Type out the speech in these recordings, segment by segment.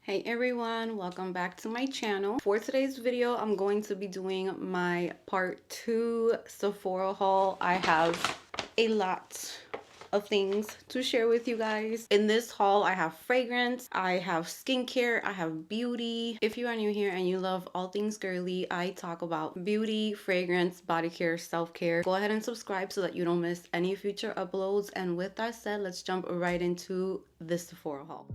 Hey everyone, welcome back to my channel. For today's video, I'm going to be doing my part 2 Sephora haul. I have a lot of things to share with you guys. In this haul, I have fragrance, I have skincare, I have beauty. If you are new here and you love all things girly, I talk about beauty, fragrance, body care, self-care. Go ahead and subscribe so that you don't miss any future uploads. And with that said, let's jump right into this Sephora haul.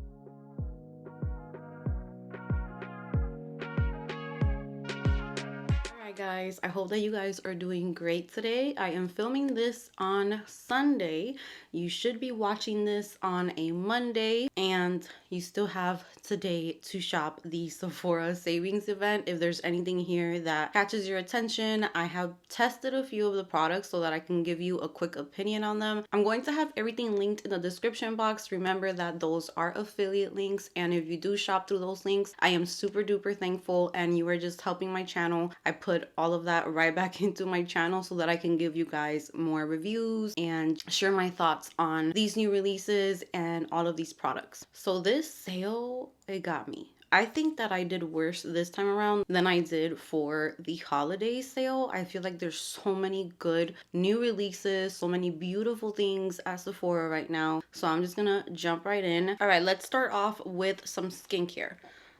Guys, I hope that you guys are doing great today. I am filming this on Sunday. You should be watching this on a Monday, and you still have today to shop the Sephora savings event. If there's anything here that catches your attention, I have tested a few of the products so that I can give you a quick opinion on them. I'm going to have everything linked in the description box. Remember that those are affiliate links, and if you do shop through those links, I am super duper thankful, and you are just helping my channel. I put all of that right back into my channel so that I can give you guys more reviews and share my thoughts on these new releases and all of these products. So this sale, it got me. I think that I did worse this time around than I did for the holiday sale. I feel like there's so many good new releases, so many beautiful things at Sephora right now. So I'm just gonna jump right in. All right, let's start off with some skincare.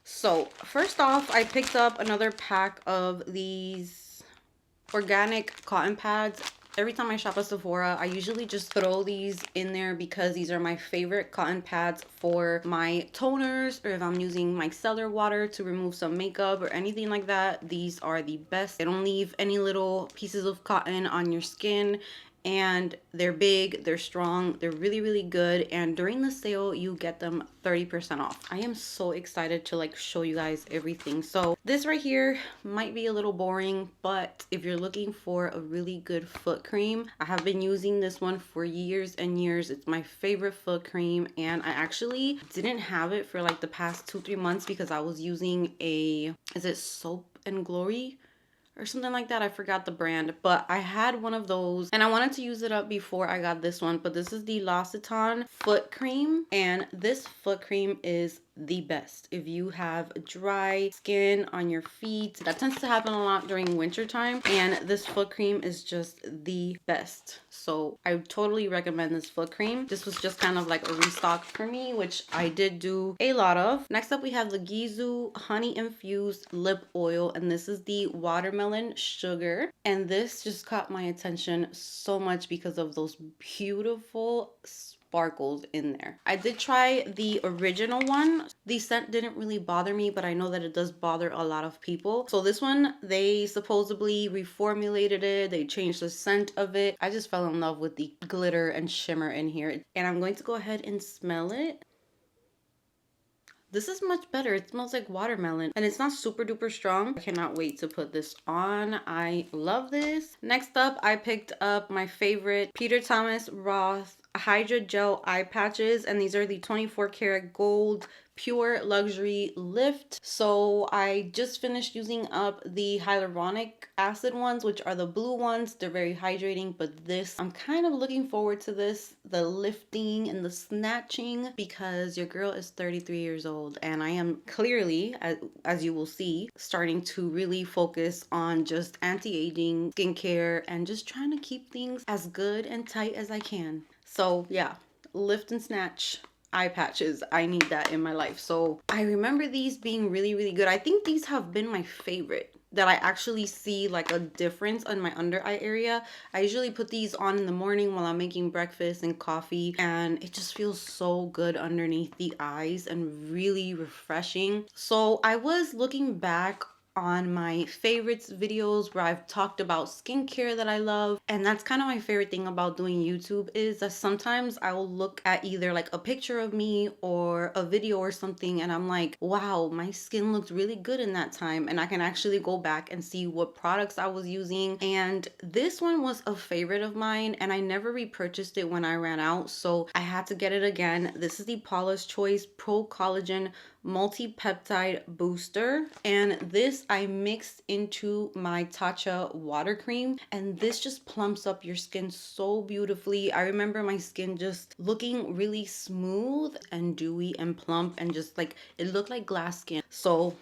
So first off, I picked up another pack of these organic cotton pads. Every time I shop at Sephora, I usually just throw these in there because these are my favorite cotton pads for my toners, or if I'm using micellar water to remove some makeup or anything like that. These are the best. They don't leave any little pieces of cotton on your skin, and they're big, they're strong, they're really good, and during the sale you get them 30% off. I am so excited to show you guys everything. So this right here might be a little boring, but if you're looking for a really good foot cream, I have been using this one for years and years. It's my favorite foot cream, and I actually didn't have it for like the past 2-3 months because I was using is it Soap and Glory or something like that? I forgot the brand, but I had one of those and I wanted to use it up before I got this one. But this is the L'Occitane foot cream, and this foot cream is the best if you have dry skin on your feet. That tends to happen a lot during winter time, and this foot cream is just the best. So I totally recommend this foot cream. This was just kind of like a restock for me, which I did do a lot of. Next up, we have the Gisou honey infused lip oil, and this is the watermelon sugar, and this just caught my attention so much because of those beautiful sparkles in there. I did try the original one. The scent didn't really bother me, but I know that it does bother a lot of people. So this one, they supposedly reformulated it. They changed the scent of it. I just fell in love with the glitter and shimmer in here. And I'm going to go ahead and smell it. This is much better. It smells like watermelon, and it's not super duper strong. I cannot wait to put this on. I love this. Next up, I picked up my favorite Peter Thomas Roth Hydra Gel Eye Patches, and these are the 24 karat gold pure luxury lift. So I just finished using up the hyaluronic acid ones, which are the blue ones. They're very hydrating, but this, I'm kind of looking forward to this, the lifting and the snatching, because your girl is 33 years old and I am clearly, as you will see, starting to really focus on just anti-aging skincare and just trying to keep things as good and tight as I can. So yeah, lift and snatch eye patches. I need that in my life. So I remember these being really good. I think these have been my favorite, that I actually see like a difference on my under eye area. I usually put these on in the morning while I'm making breakfast and coffee, and it just feels so good underneath the eyes and really refreshing. So I was looking back on my favorites videos where I've talked about skincare that I love, and that's kind of my favorite thing about doing YouTube, is that sometimes I will look at either like a picture of me or a video or something, and I'm like, wow, my skin looked really good in that time, and I can actually go back and see what products I was using. And this one was a favorite of mine, and I never repurchased it when I ran out, so I had to get it again. This is the Paula's Choice Pro Collagen multi-peptide booster, and this I mixed into my Tatcha water cream, and this just plumps up your skin so beautifully. I remember my skin just looking really smooth and dewy and plump, and just like it looked like glass skin. So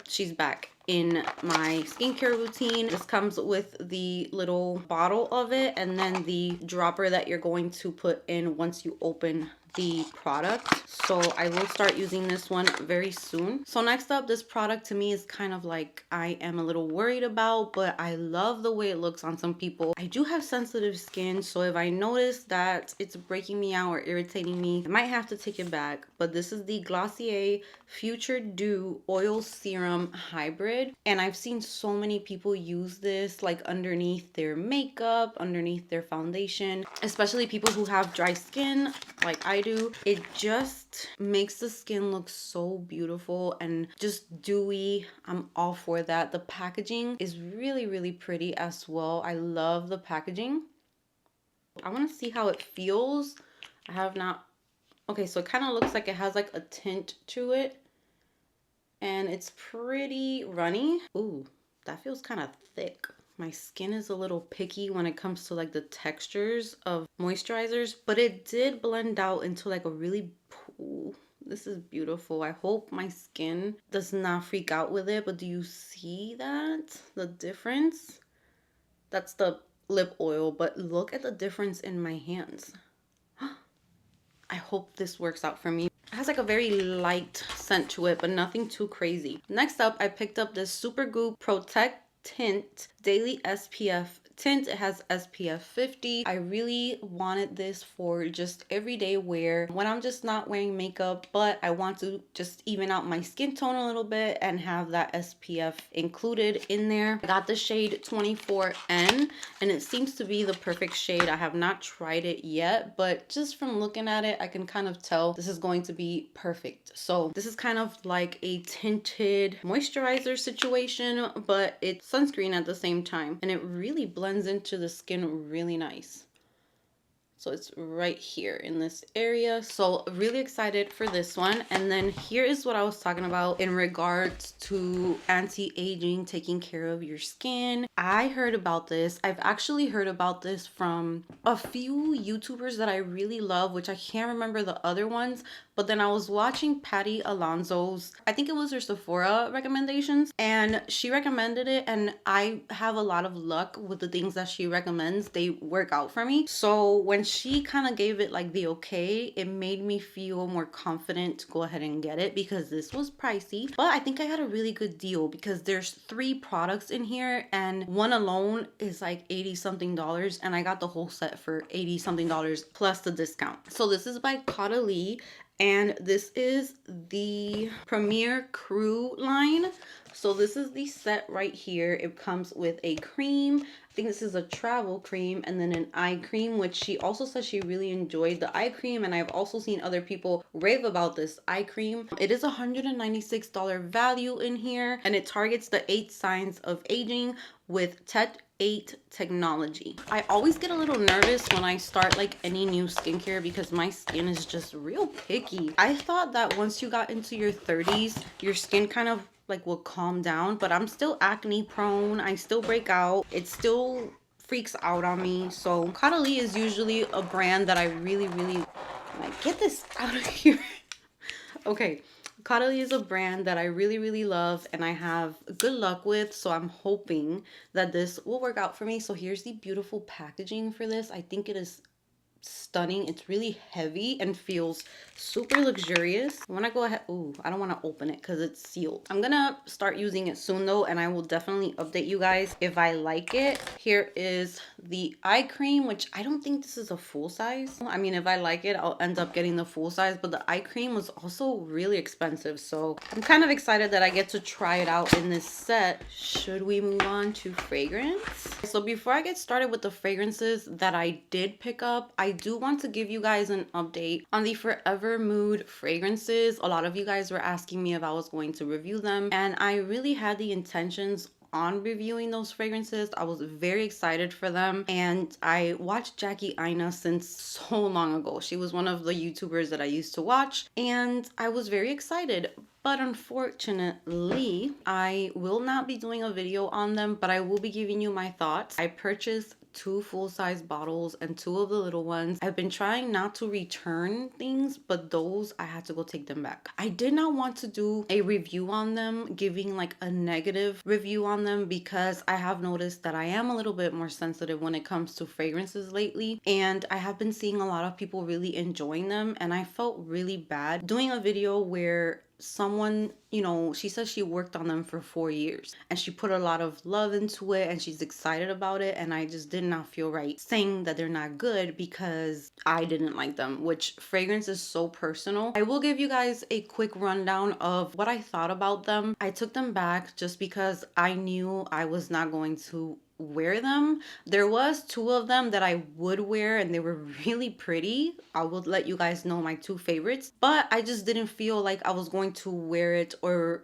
she's back in my skincare routine. This comes with the little bottle of it, and then the dropper that you're going to put in once you open the product. So I will start using this one very soon. So next up, this product to me is kind of like I am a little worried about, but I love the way it looks on some people. I do have sensitive skin, so if I notice that it's breaking me out or irritating me, I might have to take it back. But this is the Glossier Future Dew Oil Serum Hybrid, and I've seen so many people use this like underneath their makeup, underneath their foundation, especially people who have dry skin like I do. It just makes the skin look so beautiful and just dewy. I'm all for that. The packaging is really pretty as well. I love the packaging. I want to see how it feels. I have not. Okay, so it kind of looks like it has like a tint to it, and it's pretty runny. Ooh, that feels kind of thick. My skin is a little picky when it comes to like the textures of moisturizers, but it did blend out into like a really, ooh, this is beautiful. I hope my skin does not freak out with it, but do you see that? The difference? That's the lip oil, but look at the difference in my hands. I hope this works out for me. It has like a very light scent to it, but nothing too crazy. Next up, I picked up this Supergoop Protect Tint Daily SPF tint. It has SPF 50. I really wanted this for just everyday wear when I'm just not wearing makeup, but I want to just even out my skin tone a little bit and have that SPF included in there. I got the shade 24N, and it seems to be the perfect shade. I have not tried it yet, but just from looking at it, I can kind of tell this is going to be perfect. So this is kind of like a tinted moisturizer situation, but it's sunscreen at the same time, and it really blends into the skin really nice. So it's right here in this area. So really excited for this one. And then here is what I was talking about in regards to anti-aging, taking care of your skin. I heard about this. I've actually heard about this from a few YouTubers that I really love, which I can't remember the other ones. But then I was watching Patty Alonso's, I think it was her Sephora recommendations, and she recommended it, and I have a lot of luck with the things that she recommends. They work out for me. So when she kind of gave it like the okay, it made me feel more confident to go ahead and get it, because this was pricey, but I think I got a really good deal because there's 3 products in here, and one alone is like 80 something dollars, and I got the whole set for 80 something dollars plus the discount. So this is by Caudalie, and this is the Premier Crew line. So this is the set right here. It comes with a cream. I think this is a travel cream, and then an eye cream, which she also says she really enjoyed the eye cream, and I've also seen other people rave about this eye cream. It is $196 value in here, and it targets the 8 signs of aging with Tet8 technology. I always get a little nervous when I start like any new skincare because my skin is just real picky. I thought that once you got into your 30s, your skin kind of like will calm down, but I'm still acne prone. I still break out. It still freaks out on me. So Caudalie is usually a brand that I really like, get this out of here. Okay, Caudalie is a brand that I really love and I have good luck with, so I'm hoping that this will work out for me. So here's the beautiful packaging for this. I think it is stunning. It's really heavy and feels super luxurious. I want to go ahead. Ooh, I don't want to open it because it's sealed. I'm gonna start using it soon though, and I will definitely update you guys if I like it. Here is the eye cream, which I don't think this is a full size. I mean, if I like it, I'll end up getting the full size, but the eye cream was also really expensive, so I'm kind of excited that I get to try it out in this set. Should we move on to fragrance? So before I get started with the fragrances that I did pick up, I do want to give you guys an update on the Forever Mood fragrances. A lot of you guys were asking me if I was going to review them, and I really had the intentions on reviewing those fragrances. I was very excited for them, and I watched Jackie Aina since so long ago. She was one of the YouTubers that I used to watch, and I was very excited. but unfortunately, I will not be doing a video on them, but I will be giving you my thoughts. I purchased 2 full-size bottles and 2 of the little ones. I've been trying not to return things, but those I had to go take them back. I did not want to do a review on them, giving like a negative review on them, because I have noticed that I am a little bit more sensitive when it comes to fragrances lately, and I have been seeing a lot of people really enjoying them, and I felt really bad doing a video where someone, you know, she says she worked on them for 4 years and she put a lot of love into it and she's excited about it, and I just did not feel right saying that they're not good because I didn't like them, which fragrance is so personal. I will give you guys a quick rundown of what I thought about them. I took them back just because I knew I was not going to wear them. There was 2 of them that I would wear and they were really pretty. I will let you guys know my 2 favorites, but I just didn't feel like I was going to wear it or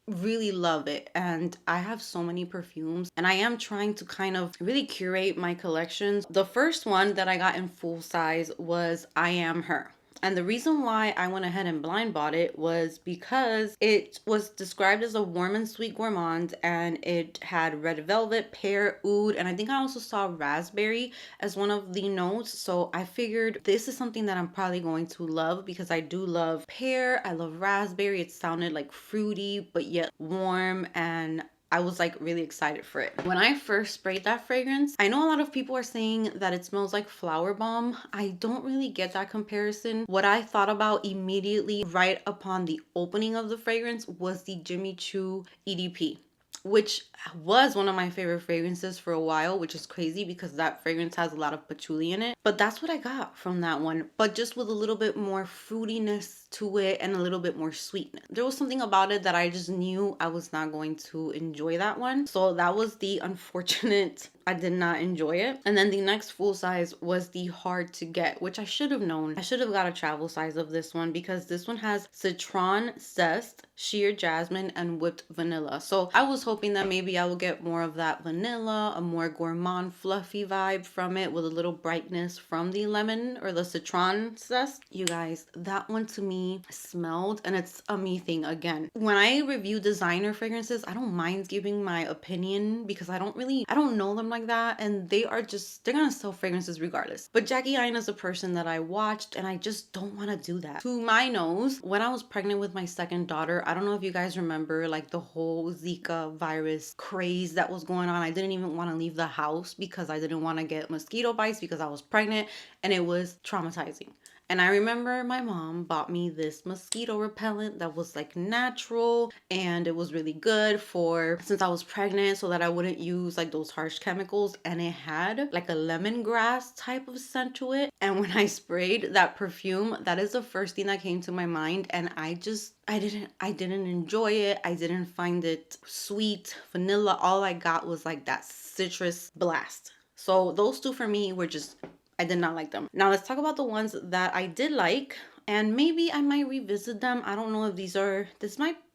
really love it. And I have so many perfumes and I am trying to kind of really curate my collections. The first one that I got in full size was I Am Her. And the reason why I went ahead and blind bought it was because it was described as a warm and sweet gourmand, and it had red velvet, pear, oud, and I think I also saw raspberry as one of the notes. So I figured this is something that I'm probably going to love because I do love pear, I love raspberry. It sounded like fruity but yet warm, and I was like really excited for it. When I first sprayed that fragrance, I know a lot of people are saying that it smells like flower bomb. I don't really get that comparison. What I thought about immediately right upon the opening of the fragrance was the Jimmy Choo EDP, which was one of my favorite fragrances for a while, which is crazy because that fragrance has a lot of patchouli in it. But that's what I got from that one, but just with a little bit more fruitiness to it and a little bit more sweetness. There was something about it that I just knew I was not going to enjoy that one. So that was the unfortunate, I did not enjoy it. And then the next full size was the Hard to Get, which I should have known. I should have got a travel size of this one because this one has citron zest, sheer jasmine, and whipped vanilla. So I was hoping that maybe I will get more of that vanilla, a more gourmand fluffy vibe from it with a little brightness from the lemon or the citron zest. You guys, that one to me smelled, and it's a me thing again. When I review designer fragrances, I don't mind giving my opinion because I don't know them like that, and they're gonna sell fragrances regardless. But Jackie Aina is a person that I watched and I just don't want to do that. To my nose, when I was pregnant with my second daughter, I don't know if you guys remember like the whole Zika virus craze that was going on. I didn't even want to leave the house because I didn't want to get mosquito bites because I was pregnant, and it was traumatizing. And I remember my mom bought me this mosquito repellent that was like natural, and it was really good for since I was pregnant so that I wouldn't use like those harsh chemicals, and it had like a lemongrass type of scent to it. And when I sprayed that perfume, that is the first thing that came to my mind, and I didn't enjoy it. I didn't find it sweet, vanilla. All I got was like that citrus blast. So those 2 for me were just, I did not like them. Now let's talk about the ones that I did like, and maybe I might revisit them. I don't know if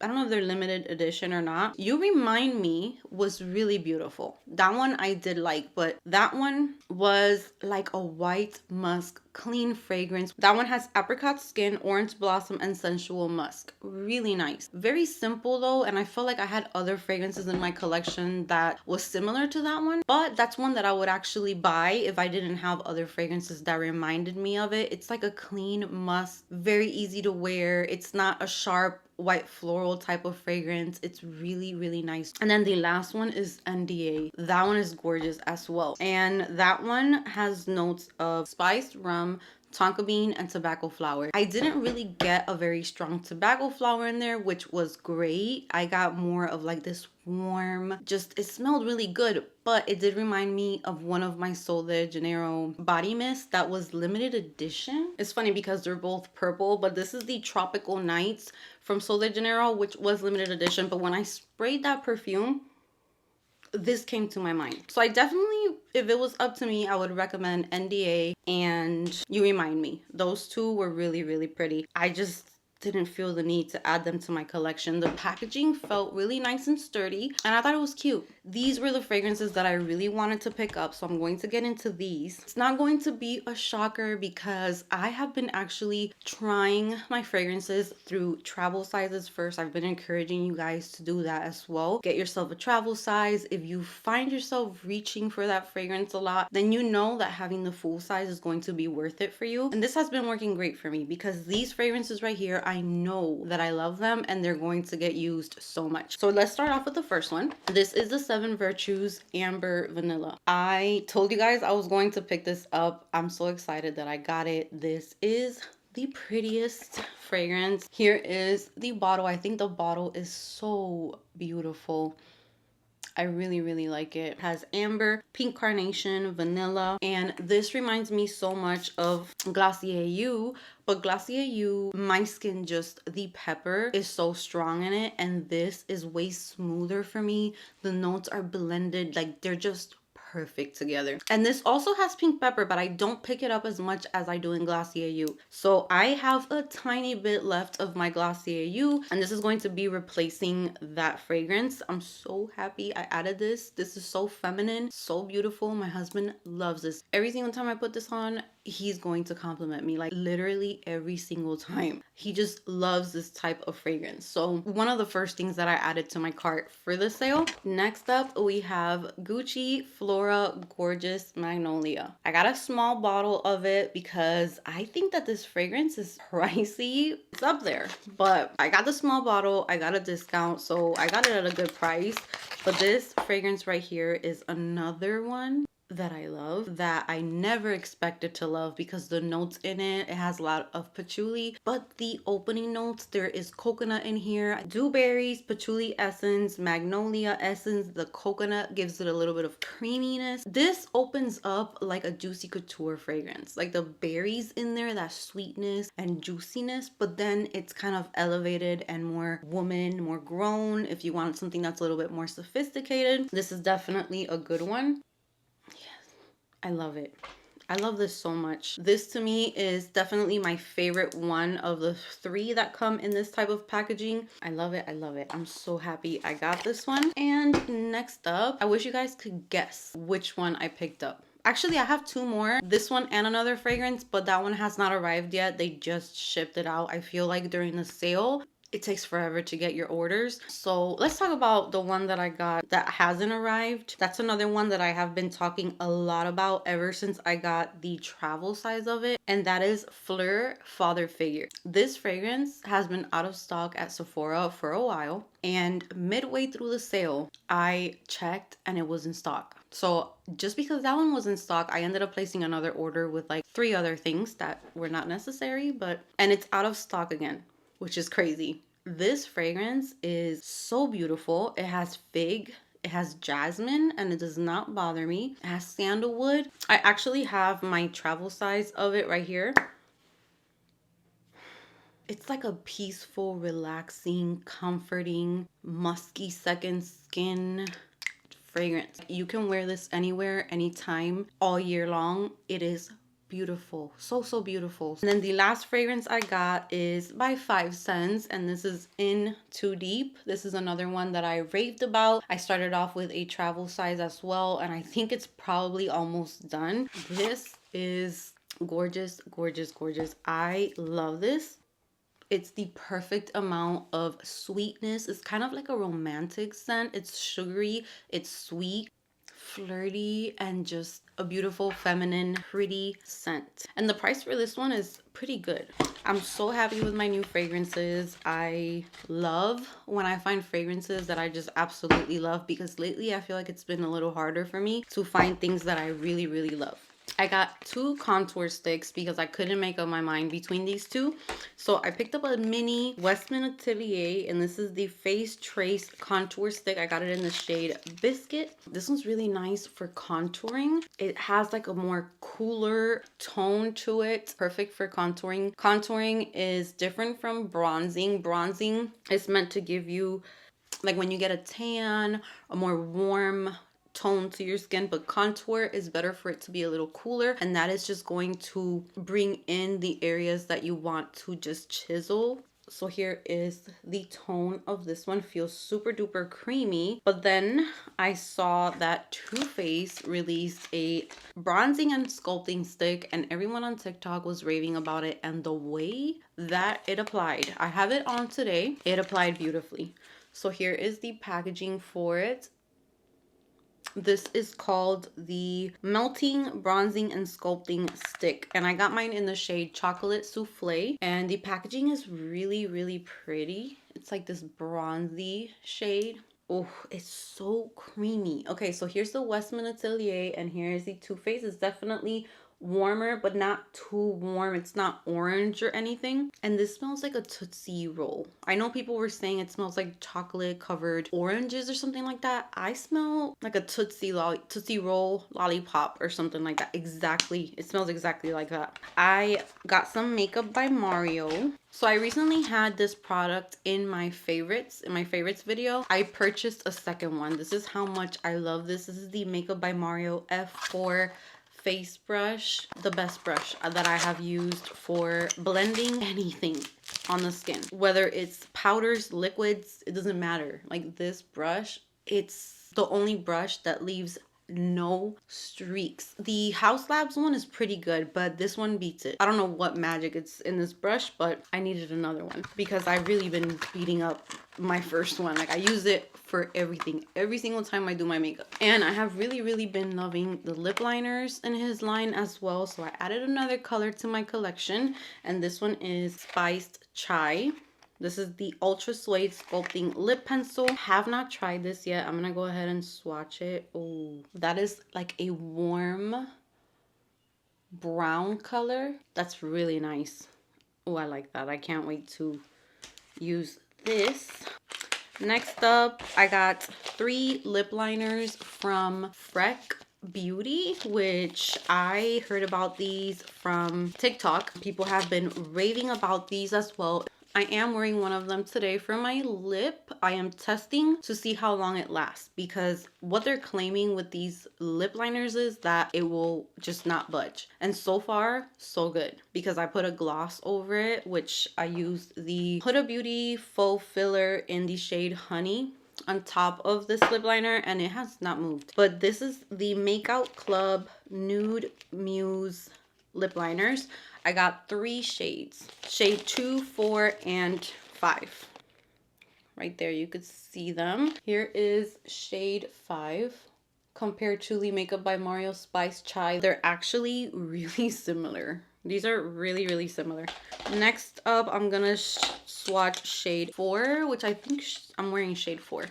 I don't know if they're limited edition or not. You Remind Me was really beautiful. That one I did like, but that one was like a white musk clean fragrance. That one has apricot skin, orange blossom, and sensual musk. Really nice. Very simple though, and I felt like I had other fragrances in my collection that was similar to that one, but that's one that I would actually buy if I didn't have other fragrances that reminded me of it. It's like a clean musk, very easy to wear. It's not a sharp white floral type of fragrance. It's really, really nice. And then the last one is NDA. That one is gorgeous as well. And that one has notes of spiced rum, tonka bean, and tobacco flower. I didn't really get a very strong tobacco flower in there, which was great. I got more of like this warm, just, it smelled really good, but it did remind me of one of my Sol de Janeiro body mist that was limited edition. It's funny because they're both purple, but this is the Tropical Nights from Sol de Janeiro, which was limited edition. But when I sprayed that perfume, this came to my mind. So I definitely, if it was up to me, I would recommend NDA and You Remind Me. Those 2 were really, really pretty. I just didn't feel the need to add them to my collection. The packaging felt really nice and sturdy, and I thought it was cute. These were the fragrances that I really wanted to pick up, so I'm going to get into these. It's not going to be a shocker because I have been actually trying my fragrances through travel sizes first. I've been encouraging you guys to do that as well. Get yourself a travel size. If you find yourself reaching for that fragrance a lot, then you know that having the full size is going to be worth it for you. And this has been working great for me because these fragrances right here, I know that I love them and they're going to get used so much. So let's start off with the first one. This is the 7 Virtues Amber Vanilla. I told you guys I was going to pick this up. I'm so excited that I got it. This is the prettiest fragrance. Here is the bottle. I think the bottle is so beautiful. I really, really like it. It has amber, pink carnation, vanilla, and this reminds me so much of Glacier You, but Glacier You, my skin, just the pepper is so strong in it, and this is way smoother for me. The notes are blended, like they're just perfect together. And this also has pink pepper, but I don't pick it up as much as I do in Glacier You. So I have a tiny bit left of my Glacier You, and this is going to be replacing that fragrance. I'm so happy I added this. This is so feminine, so beautiful. My husband loves this. Every single time I put this on, he's going to compliment me, like literally every single time. He just loves this type of fragrance. So one of the first things that I added to my cart for the sale. Next up, we have Gucci Flora Gorgeous Magnolia. I got a small bottle of it because I think that this fragrance is pricey. It's up there, but I got the small bottle. I got a discount, so I got it at a good price. But this fragrance right here is another one that I love, that I never expected to love, because the notes in it has a lot of patchouli, but the opening notes, there is coconut in here, dewberries, patchouli essence, magnolia essence. The coconut gives it a little bit of creaminess. This opens up like a juicy couture fragrance, like the berries in there, that sweetness and juiciness, but then it's kind of elevated and more woman, more grown. If you want something that's a little bit more sophisticated, this is definitely a good one. I love it. I love this so much. This to me is definitely my favorite one of the 3 that come in this type of packaging. I love it. I love it. I'm so happy I got this one. And next up, I wish you guys could guess which one I picked up. Actually, I have 2 more. This one and another fragrance, but that one has not arrived yet. They just shipped it out. I feel like during the sale, it takes forever to get your orders. So let's talk about the one that I got that hasn't arrived. That's another one that I have been talking a lot about ever since I got the travel size of it, and that is Fleur Father Figure. This fragrance has been out of stock at Sephora for a while, and midway through the sale, I checked and it was in stock. So just because that one was in stock, I ended up placing another order with like 3 other things that were not necessary, and it's out of stock again, which is crazy. This fragrance is so beautiful. It has fig, it has jasmine, and it does not bother me. It has sandalwood. I actually have my travel size of it right here. It's like a peaceful, relaxing, comforting, musky second skin fragrance. You can wear this anywhere, anytime, all year long. It is beautiful, so beautiful. And then the last fragrance I got is by 5 Cents, and this is In Too Deep. This is another one that I raved about. I started off with a travel size as well, and I think it's probably almost done. This is gorgeous, gorgeous, gorgeous. I love this. It's the perfect amount of sweetness. It's kind of like a romantic scent. It's sugary, it's sweet, flirty, and just a beautiful, feminine, pretty scent. And the price for this one is pretty good. I'm so happy with my new fragrances. I love when I find fragrances that I just absolutely love, because lately I feel like it's been a little harder for me to find things that I really, really love. I got 2 contour sticks because I couldn't make up my mind between these 2. So I picked up a mini Westman Atelier, and this is the Face Trace contour stick. I got it in the shade Biscuit. This one's really nice for contouring. It has like a more cooler tone to it. Perfect for contouring. Contouring is different from bronzing. Bronzing is meant to give you, like when you get a tan, a more warm tone to your skin, but contour is better for it to be a little cooler, and that is just going to bring in the areas that you want to just chisel So here is the tone of this one. Feels super duper creamy. But then I saw that Too Faced released a bronzing and sculpting stick, and everyone on TikTok was raving about it, and the way that it applied. I have it on today. It applied beautifully. So here is the packaging for it. This is called the Melting Bronzing and Sculpting Stick. And I got mine in the shade Chocolate Souffle. And the packaging is really, really pretty. It's like this bronzy shade. Oh, it's so creamy. Okay, so here's the Westman Atelier and here's the Too Faced. It's definitely warmer, but not too warm. It's not orange or anything. And this smells like a Tootsie Roll. I know people were saying it smells like chocolate covered oranges or something like that. I smell like a Tootsie Roll lollipop or something like that. Exactly. It smells exactly like that. I got some Makeup by Mario. So I recently had this product in my favorites video. I purchased a second one. This is how much I love this. This is the Makeup by Mario F4 face brush, the best brush that I have used for blending anything on the skin, whether it's powders, liquids, it doesn't matter. Like this brush, it's the only brush that leaves no streaks. The House Labs one is pretty good, but this one beats it. I don't know what magic it's in this brush, but I needed another one because I've really been beating up my first one. Like I use it for everything, every single time I do my makeup. And I have really been loving the lip liners in his line as well, so I added another color to my collection, and this one is Spiced Chai. This is the Ultra Suede Sculpting Lip Pencil. Have not tried this yet. I'm gonna go ahead and swatch it. Oh, that is like a warm brown color. That's really nice. Oh, I like that. I can't wait to use this. Next up, I got 3 lip liners from Freck Beauty, which I heard about these from TikTok. People have been raving about these as well. I am wearing one of them today for my lip. I am testing to see how long it lasts, because what they're claiming with these lip liners is that it will just not budge. And so far, so good, because I put a gloss over it, which I used the Huda Beauty Faux Filler in the shade Honey on top of this lip liner, and it has not moved. But this is the Makeout Club Nude Muse lip liners. I got 3 shades, shade 2, 4, and 5. Right there, you could see them. Here is shade 5 compared to the Makeup by Mario Spice Chai. They're actually really similar. These are really similar. Next up, I'm gonna swatch shade 4, which I think I'm wearing shade 4.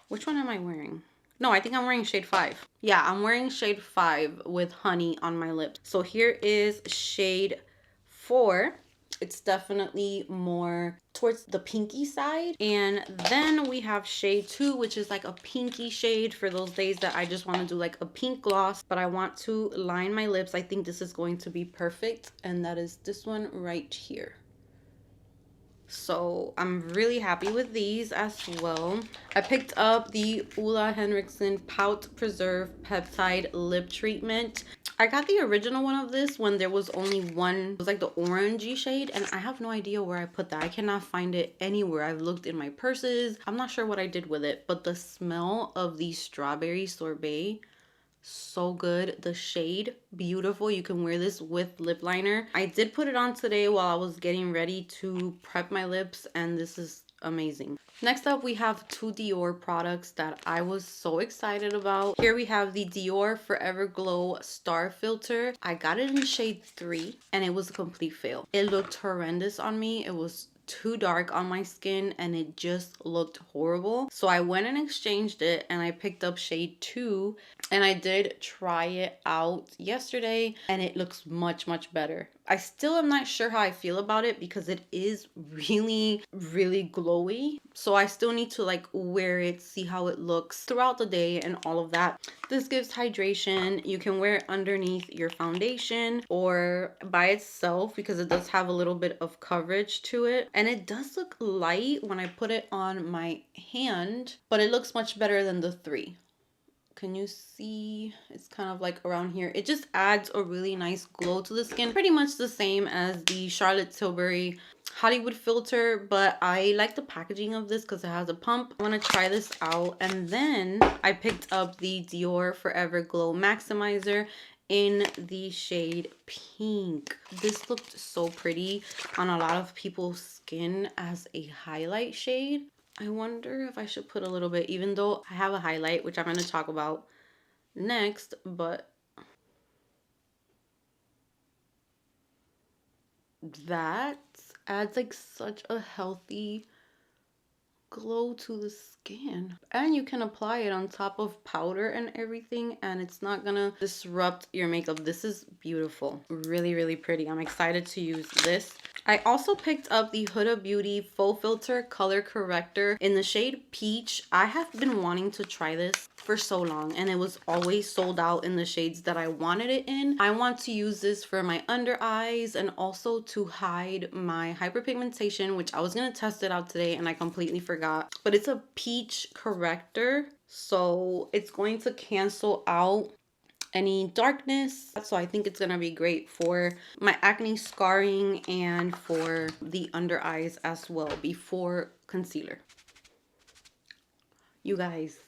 Which one am I wearing? No, I think I'm wearing shade 5. Yeah, I'm wearing shade 5 with honey on my lips. So here is shade 4. It's definitely more towards the pinky side. And then we have shade 2, which is like a pinky shade for those days that I just want to do like a pink gloss, but I want to line my lips. I think this is going to be perfect. And that is this one right here. So I'm really happy with these as well. I picked up the Ulla Henriksen Pout Preserve Peptide Lip Treatment. I got the original one of this when there was only one. It was like the orangey shade, and I have no idea where I put that. I cannot find it anywhere. I've looked in my purses. I'm not sure what I did with it, but the smell of the strawberry sorbet, so good. The shade, beautiful. You can wear this with lip liner. I did put it on today while I was getting ready to prep my lips, and this is amazing. Next up, we have 2 Dior products that I was so excited about. Here we have the Dior Forever Glow Star Filter. I got it in shade 3 and it was a complete fail. It looked horrendous on me. It was too dark on my skin and it just looked horrible. So I went and exchanged it and I picked up shade 2, and I did try it out yesterday and it looks much better. I still am not sure how I feel about it because it is really glowy. So I still need to like wear it, see how it looks throughout the day and all of that. This gives hydration. You can wear it underneath your foundation or by itself because it does have a little bit of coverage to it. And it does look light when I put it on my hand, but it looks much better than the 3. Can you see? It's kind of like around here. It just adds a really nice glow to the skin. Pretty much the same as the Charlotte Tilbury Hollywood filter, but I like the packaging of this because it has a pump. I want to try this out. And then I picked up the Dior Forever Glow Maximizer in the shade pink. This looked so pretty on a lot of people's skin as a highlight shade. I wonder if I should put a little bit, even though I have a highlight, which I'm going to talk about next, but that adds like such a healthy glow to the skin, and you can apply it on top of powder and everything, and it's not gonna disrupt your makeup. This is beautiful, really pretty. I'm excited to use this. I also picked up the Huda Beauty Full Filter Color Corrector in the shade Peach. I have been wanting to try this for so long, and it was always sold out in the shades that I wanted it in. I want to use this for my under eyes and also to hide my hyperpigmentation, which I was gonna test it out today and I completely forgot. But it's a peach corrector, so it's going to cancel out any darkness. So I think it's gonna be great for my acne scarring and for the under eyes as well before concealer. You guys,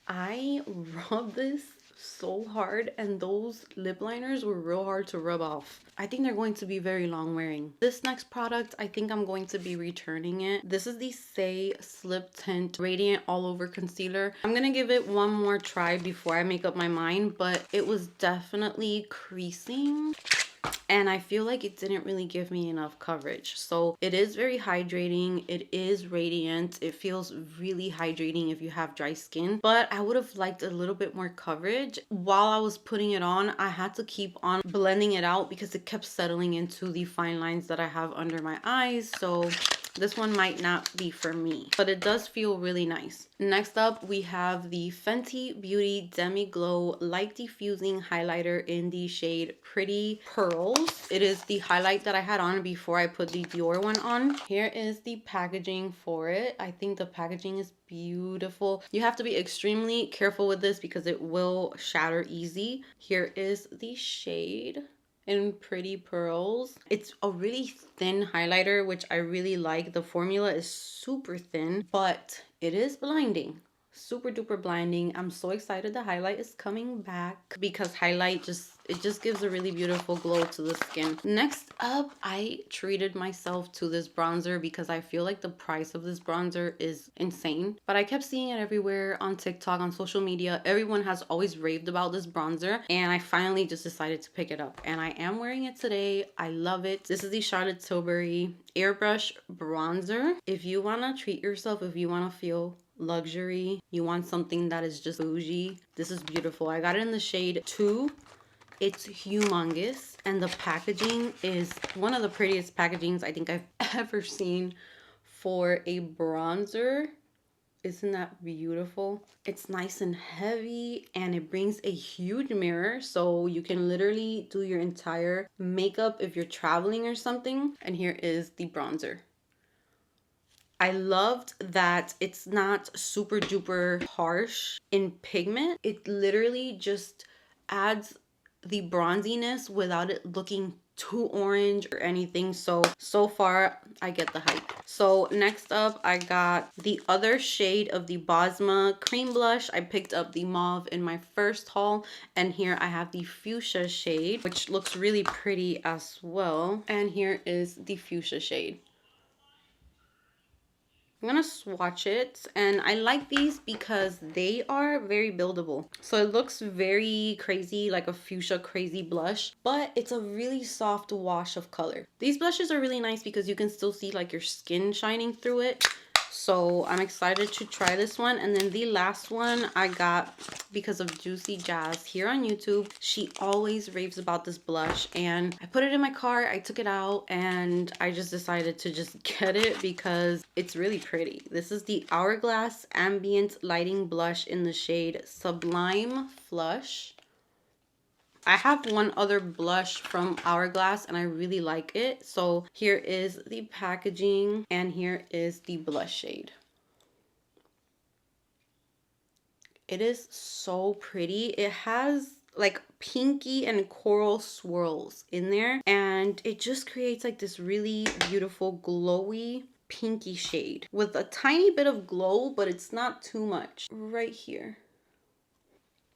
I rubbed this so hard, and those lip liners were real hard to rub off. I think they're going to be very long wearing. This next product, I think I'm going to be returning it. This is the Say Slip Tint Radiant All Over Concealer. I'm gonna give it one more try before I make up my mind, but it was definitely creasing, and I feel like it didn't really give me enough coverage. So it is very hydrating. It is radiant. It feels really hydrating if you have dry skin, but I would have liked a little bit more coverage. While I was putting it on, I had to keep on blending it out because it kept settling into the fine lines that I have under my eyes. So this one might not be for me, but it does feel really nice. Next up, we have the Fenty Beauty Demi Glow Light Diffusing Highlighter in the shade Pretty Pearls. It is the highlight that I had on before I put the Dior one on. Here is the packaging for it. I think the packaging is beautiful. You have to be extremely careful with this because it will shatter easy. Here is the shade in Pretty Pearls. It's a really thin highlighter, which I really like. The formula is super thin, but it is blinding. Super duper blinding. I'm so excited the highlight is coming back because highlight just gives a really beautiful glow to the skin. Next up, I treated myself to this bronzer because I feel like the price of this bronzer is insane, but I kept seeing it everywhere on TikTok, on social media. Everyone has always raved about this bronzer, and I finally just decided to pick it up, and I am wearing it today. I love it. This is the Charlotte Tilbury Airbrush Bronzer. If you want to treat yourself, if you want to feel luxury, you want something that is just bougie, this is beautiful. I got it in the shade 2. It's humongous, and the packaging is one of the prettiest packagings I think I've ever seen for a bronzer. Isn't that beautiful? It's nice and heavy, and it brings a huge mirror, so you can literally do your entire makeup if you're traveling or something. And here is the bronzer. I loved that it's not super duper harsh in pigment. It literally just adds the bronziness without it looking too orange or anything. So far I get the hype. So next up, I got the other shade of the Bosma cream blush. I picked up the mauve in my first haul, and here I have the fuchsia shade, which looks really pretty as well. And here is the fuchsia shade. I'm gonna swatch it, and I like these because they are very buildable. So it looks very crazy, like a fuchsia crazy blush, but it's a really soft wash of color. These blushes are really nice because you can still see like your skin shining through it. So I'm excited to try this one. And then the last one I got because of Juicy Jazz here on YouTube. She always raves about this blush, and I put it in my cart. I took it out, and I just decided to just get it because it's really pretty. This is the Hourglass Ambient Lighting Blush in the shade Sublime Flush. I have one other blush from Hourglass, and I really like it. So here is the packaging, and here is the blush shade. It is so pretty. It has like pinky and coral swirls in there, and it just creates like this really beautiful glowy pinky shade with a tiny bit of glow, but it's not too much. Right here.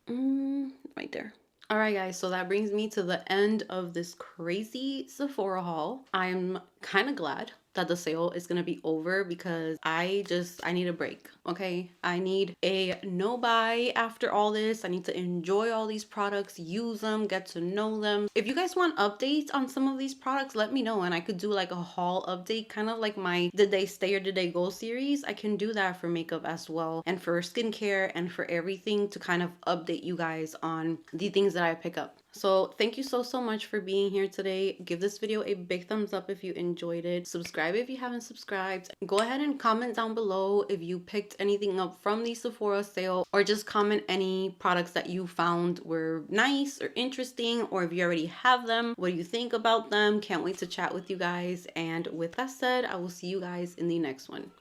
Right there. All right, guys, so that brings me to the end of this crazy Sephora haul. I'm kind of glad that the sale is gonna be over because I need a break, okay? I need a no buy after all this. I need to enjoy all these products, use them, get to know them. If you guys want updates on some of these products, let me know and I could do like a haul update, kind of like my Did They Stay or Did They Go series. I can do that for makeup as well, and for skincare and for everything, to kind of update you guys on the things that I pick up. So thank you so much for being here today. Give this video a big thumbs up if you enjoyed it. Subscribe if you haven't subscribed. Go ahead and comment down below if you picked anything up from the Sephora sale, or just comment any products that you found were nice or interesting, or if you already have them, what do you think about them? Can't wait to chat with you guys. And with that said, I will see you guys in the next one.